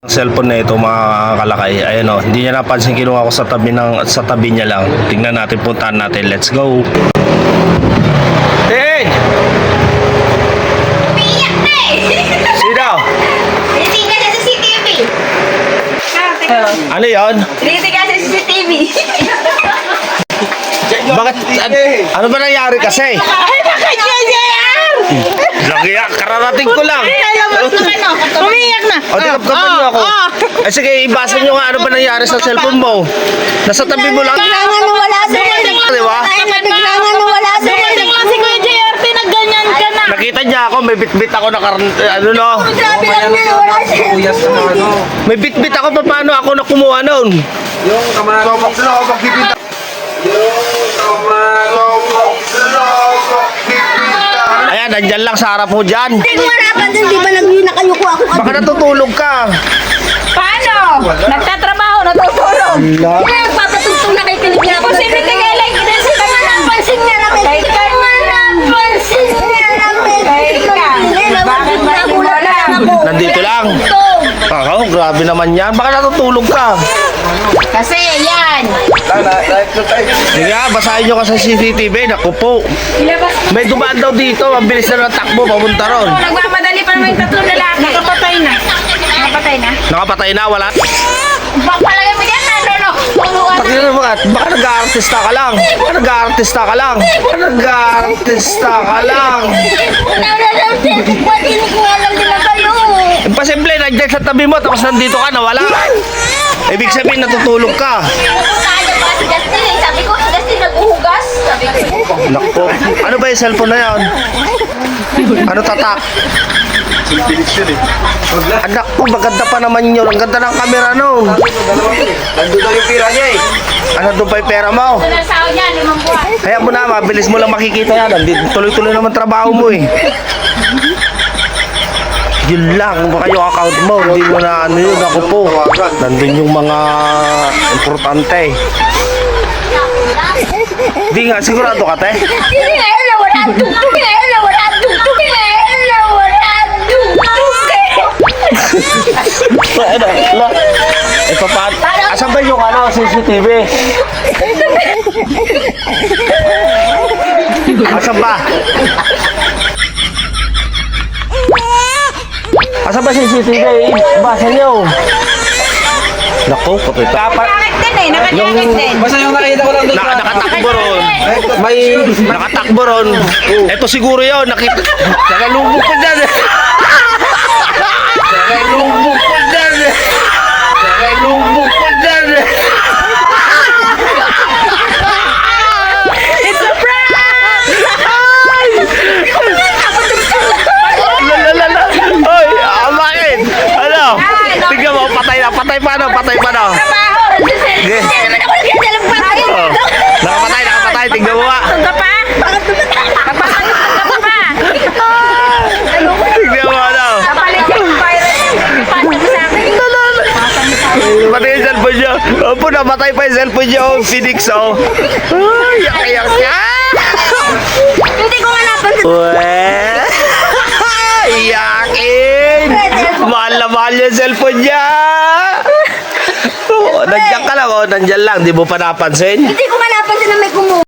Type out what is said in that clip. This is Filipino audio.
Ang cellphone na ito mga kalakay, ayan o, hindi niya napansin, kinuha ko sa tabi niya lang. Tingnan natin, puntahan natin, let's go. Ting! Umiiyak na eh! Sino? Tinitingnan sa CCTV! Ano yon? Tinitingnan sa CCTV! Bakit? Ano ba nangyari kasi? Ay, bakit ganyan? Lagiyak, kararating ko lang. Lalabas na ano? Umiiyak na! O, tinapkapan niyo ako. Ay sige, ibasa niyo nga ano ba nangyari sa cellphone mo. Nasa tabi mo lang. Biglangan na wala sa Di ba? Biglangan na wala sa kasi Kuya JRT nagganyan ka na! Nakita niya ako, may bitbit ako na ano no. Sabi lang niya na wala sa Uyas na ano. May bitbit ako, paano ako na kumuha noon? Yung kamarong lobok bibita. Yung kamarong lobok bibita. Ayan, nandyan lang sa harap mo dyan. Hindi ko harapan dun, di ba nagkayuko ako Baka natutulog ka. Paano? Nagtatrabaho, natutulog. Kaya nagpapatugtong na kay Kilig na ako. Posible ka kaya like din sa kanya napansin niya na kay napansin niya na bakit ba Nandito lang. Oh, grabe naman yan. Baka natutulog ka. Kasi yan. Sige nga, basahin nyo ka sa CCTV. Naku po. May dumaan daw dito. Ang bilis na ng takbo. Papunta ron. Nagmamadali pa naman yung tatlong lalaki. Nakapatay na. Nakapatay na? Nakapatay na, wala. Palagay mo yan, ano? Tuluan. Pakita mo ka, baka nag-aartista ka lang. Baka nag-aartista ka lang. Baka nag-aartista ka lang. Pwede ko alam nila kayo. Imposible, nandiyan sa tabi mo. Tapos nandito ka, nawala. Ibig sabihin, natutulog ka. Pupuntahan niya ba si Justin eh. Sabi ko, si Justin nag-uhugas. Sabi ko. Naku. Ano ba yung cellphone na yan? Ano tatak? Anak ko, maganda pa naman yun. Ang ganda ng camera noon. Nandun daw yung pira niya eh. Ano doon pa yung pera mo? Ito na sahod niya, 5 buwan. Kaya mo na, mabilis mo lang makikita yan. Tuloy-tuloy naman trabaho mo eh. Yun lang, baka yung account mo, hindi mo na ano yun, ako po. Nandun yung mga importante. Hindi nga, sigurado ka, te? Hindi nga yun na wala tugtog. Hindi nga yun na wala tugtog. Hindi nga yun na wala tugtog. Ano? Ala? Eh, papat? Asan ba yung ano, CCTV? Asan ba? Asan ba CCTV? Basa nyo. Naku, kapit. Nakakit din eh. Nakakit din. Basta yung nakita ko lang doon. Nakatakbo ron. May Nakatakbo ron. Ito siguro yun. Nakalubog ko dyan. Nakalubog ko dyan. Nakalubog ko dyan. It's a prank! Lalalala. Oy, bakit? Ano? Tignan mo, patay na. Patay pa no? Patay pa no? Sige. Hindi naman ako nagkakalang patay. Oh. Nakapatay, nakapatay. Tignan mo ba? Tugtog ka pa? Bakit tumatay? Tugtog ka pa? Tignan mo ano? Kapalit yung virus. Ipasok sa akin. Patay yung cellphone niya. Opo, namatay pa yung cellphone niya. Oh, Phoenix, oh. Ay, yak-yak ka. Hindi ko nga napansin. Weh. Yakin. Mahal na mahal yung cellphone niya. Oh, nandiyan ka lang, oh. Nandiyan lang. Di mo pa napansin? Hindi ko nga napansin na may kumuha.